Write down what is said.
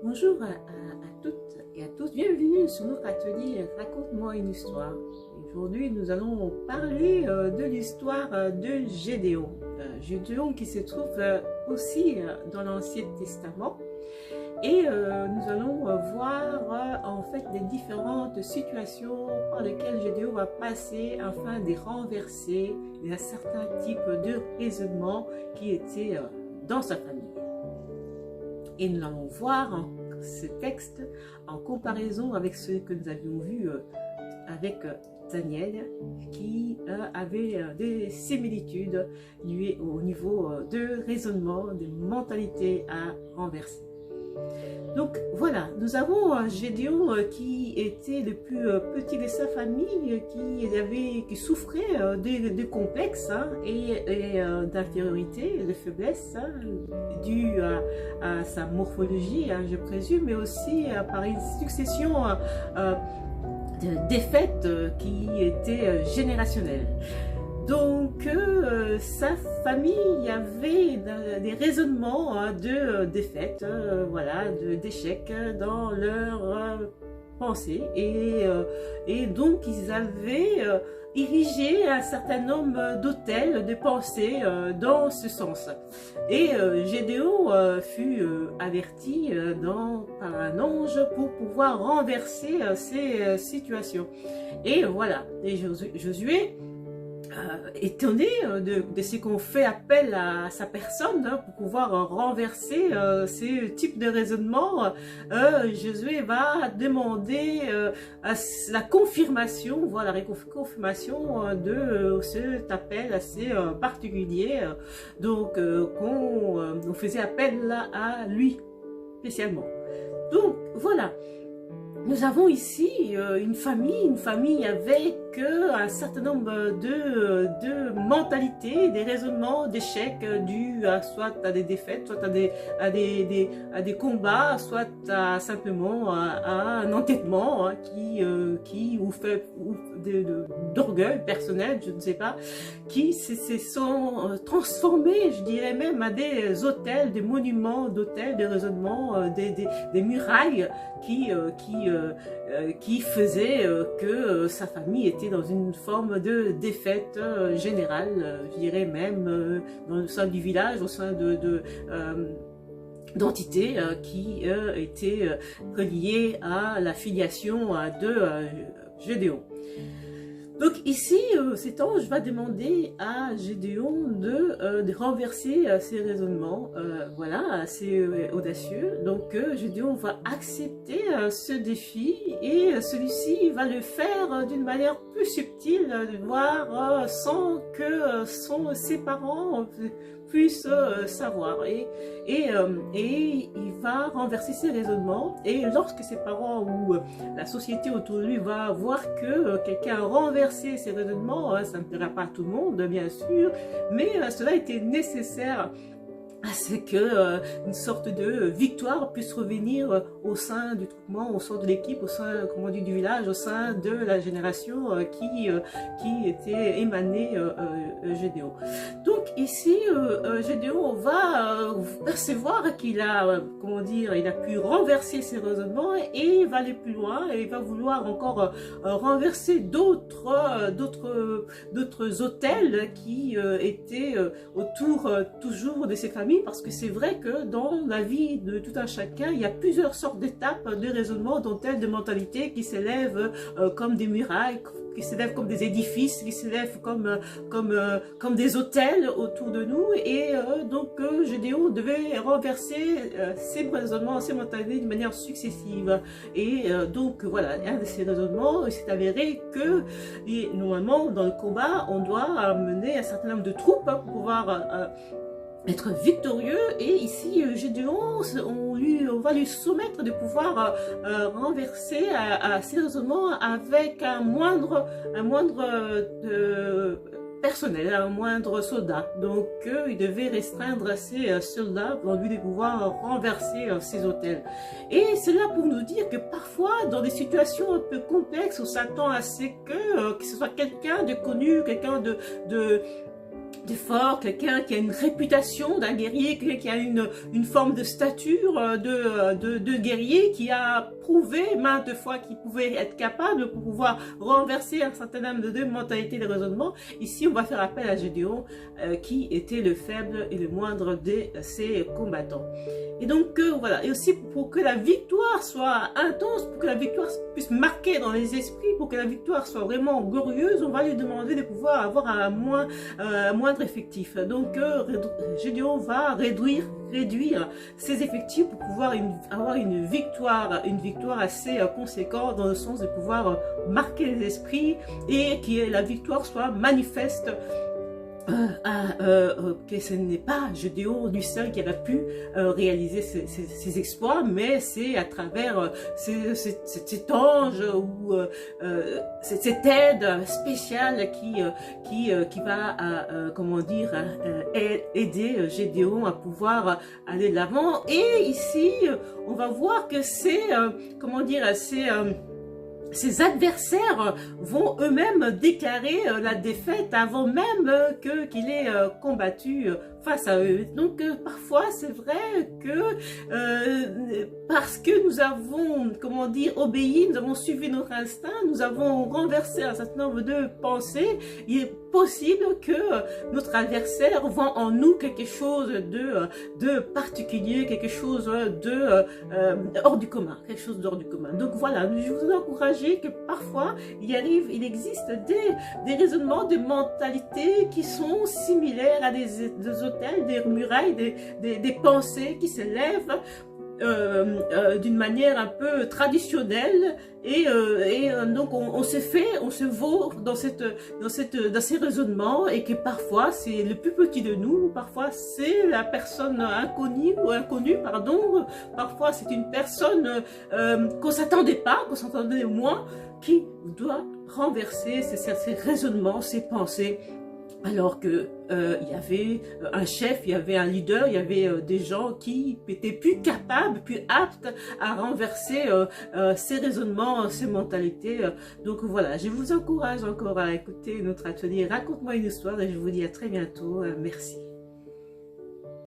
Bonjour à toutes et à tous, bienvenue sur notre atelier Raconte-moi une histoire. Aujourd'hui, nous allons parler de l'histoire de Gédéon. Gédéon qui se trouve aussi dans l'Ancien Testament. Et nous allons voir en fait les différentes situations par lesquelles Gédéon va passer afin de renverser un certain type de raisonnement qui était dans sa famille. Et nous allons voir ce texte en comparaison avec ce que nous avions vu avec Daniel, qui avait des similitudes liées au niveau de raisonnement, de mentalité à renverser. Donc voilà, nous avons Gédéon qui était le plus petit de sa famille, qui souffrait de complexes et d'infériorité, de faiblesse, dû à sa morphologie, je présume, mais aussi par une succession de défaites qui étaient générationnelles. Donc, sa famille avait des raisonnements de défaite, voilà, d'échecs dans leur pensée. Et donc, ils avaient érigé un certain nombre d'autels de pensée dans ce sens. Et Gédéon fut averti par un ange pour pouvoir renverser ces situations. Et voilà, et Josué, étonné de ce qu'on fait appel à sa personne pour pouvoir renverser ces types de raisonnement, Josué va demander la confirmation, voilà, la confirmation de cet appel assez particulier, donc qu'on faisait appel à lui spécialement. Donc voilà. Nous avons ici une famille avec un certain nombre de mentalités, des raisonnements d'échecs dus soit à des défaites, soit à des combats, soit simplement à un entêtement ou fait d'orgueil personnel, je ne sais pas, qui se sont transformés, je dirais même, à des hôtels, des monuments d'hôtels, des raisonnements, des murailles qui faisait que sa famille était dans une forme de défaite générale, je dirais même au sein du village, au sein d'entités qui étaient reliées à la filiation de Gédéon. Donc ici, cet ange va demander à Gédéon de renverser ses raisonnements, voilà, assez audacieux. Donc Gédéon va accepter ce défi et celui-ci va le faire d'une manière plus subtile, voire sans que ses parents puissent savoir. Et il va renverser ses raisonnements, et lorsque ses parents ou la société autour de lui va voir que quelqu'un a renversé ses raisonnements, ça ne plaira pas à tout le monde bien sûr, mais cela était nécessaire à ce que une sorte de victoire puisse revenir au sein du troupement, au sein de l'équipe, au sein, comment on dit, du village, au sein de la génération qui était émanée Gédéon. Donc ici, Gédéon va percevoir qu'il a, comment dire, il a pu renverser ses raisonnements et va aller plus loin et va vouloir encore renverser d'autres hôtels qui étaient autour toujours de ses familles. Parce que c'est vrai que dans la vie de tout un chacun, il y a plusieurs sortes d'étapes de raisonnement, d'hôtels, de mentalités qui s'élèvent comme des murailles, qui s'élèvent comme des édifices, qui s'élèvent comme des hôtels autour de nous. Et donc Gédéon devait renverser ces raisonnements, ces mentalités d'une manière successive. Et donc voilà, un de ces raisonnements, il s'est avéré que normalement dans le combat, on doit mener un certain nombre de troupes pour pouvoir être victorieux. Et ici Gédéon, on va lui soumettre de pouvoir renverser ses raisonnements avec un moindre personnel, un moindre soldat. Donc il devait restreindre ses soldats dans lui de pouvoir renverser ses hôtels. Et c'est là pour nous dire que parfois dans des situations un peu complexes, on s'attend à ce que ce soit quelqu'un de connu, quelqu'un fort, quelqu'un qui a une réputation d'un guerrier, quelqu'un qui a une forme de stature de guerrier, qui a prouvé maintes fois qu'il pouvait être capable pour pouvoir renverser un certain nombre de mentalités, de raisonnements. Ici, on va faire appel à Gédéon, qui était le faible et le moindre de ses combattants. Et donc, voilà. Et aussi, pour que la victoire soit intense, pour que la victoire puisse marquer dans les esprits, pour que la victoire soit vraiment glorieuse, on va lui demander de pouvoir avoir un moindre effectif. Donc, Gédéon va réduire ses effectifs pour pouvoir avoir une victoire assez conséquente, dans le sens de pouvoir marquer les esprits et que la victoire soit manifeste. Que ce n'est pas Gédéon du seul qui aurait pu réaliser ces exploits, mais c'est à travers cet ange ou cette aide spéciale qui va comment dire, aider Gédéon à pouvoir aller de l'avant. Et ici on va voir que c'est comment dire, ses adversaires vont eux-mêmes déclarer la défaite avant même qu'il ait combattu face à eux. Donc parfois c'est vrai que parce que nous avons, comment dire, obéi, nous avons suivi notre instinct, nous avons renversé un certain nombre de pensées, il est possible que notre adversaire voit en nous quelque chose de particulier, quelque chose hors du commun, quelque chose d'hors du commun. Donc voilà, je vous encourage que parfois il existe des raisonnements, des mentalités qui sont similaires à des hôtels, des murailles, des pensées qui s'élèvent d'une manière un peu traditionnelle, et donc on se vautre dans ces raisonnements, et que parfois c'est le plus petit de nous, parfois c'est la personne inconnue, pardon, parfois c'est une personne qu'on s'attendait pas, qu'on s'attendait moins, qui doit renverser ces raisonnements, ces pensées. Alors que il y avait un chef, il y avait un leader, il y avait des gens qui étaient plus capables, plus aptes à renverser ces raisonnements, ces mentalités. Donc voilà, je vous encourage encore à écouter notre atelier Raconte-moi une histoire, et je vous dis à très bientôt. Merci.